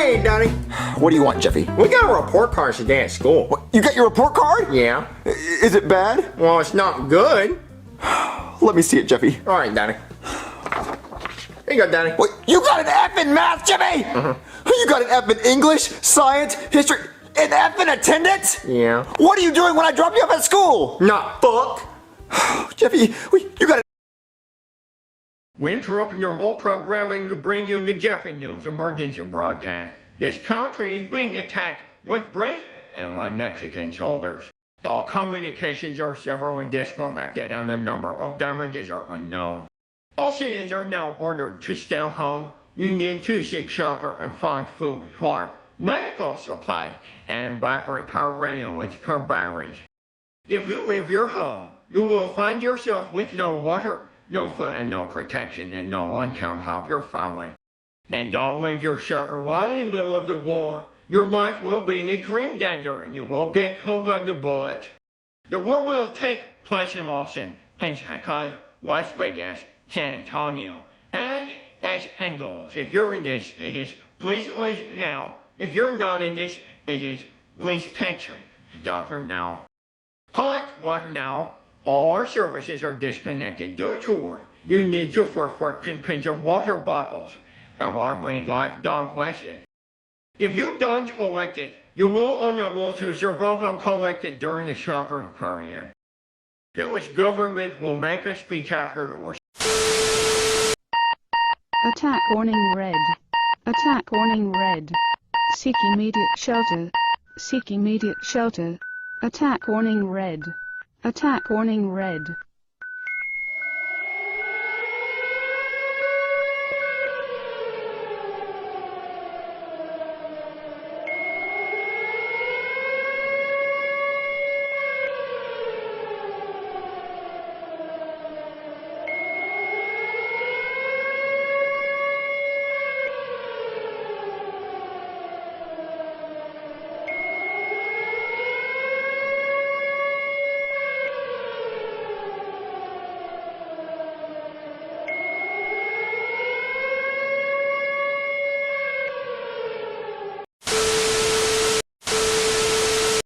Hey, Donnie. What do you want, Jeffy? We got a report card today at school. What, you got your report card? Yeah. Is it bad? Well, it's not good. Let me see it, Jeffy. All right, Donnie. Here you go, Donnie. What, you got an F in math, Jeffy? You got an F in English, science, history, an F in attendance? Yeah. What are you doing when I drop you off at school? Not fuck. Jeffy, you got an... We interrupt your whole programming to bring you the Jeffy News emergency broadcast. This country is being attacked with British and Mexican soldiers. All communications are severely disconnected and the number of damages are unknown. All citizens are now ordered to stay home. You need to seek shelter and find food, water, medical supplies, and battery-powered radio with current batteries. If you leave your home, you will find yourself with no water, no food, and no protection, and no one can help your family. And don't leave your shelter while in the middle of the war. Your life will be in extreme danger, and you will get killed by the bullet. The war will take place in Austin, Pensacola, Las Vegas, San Antonio, and Los Angeles. If you're in these cities, please leave now. If you're not in these cities, please text Doctor now. Collect water now. All our services are disconnected due to war. You need to first pinch of water bottles. And our main life dog lesson. If you don't collect it, you will unable to survive uncollected during the shelter period. The US government will make us be after or Attack warning red. Attack warning red. Seek immediate shelter. Seek immediate shelter. Attack warning red. Attack warning red.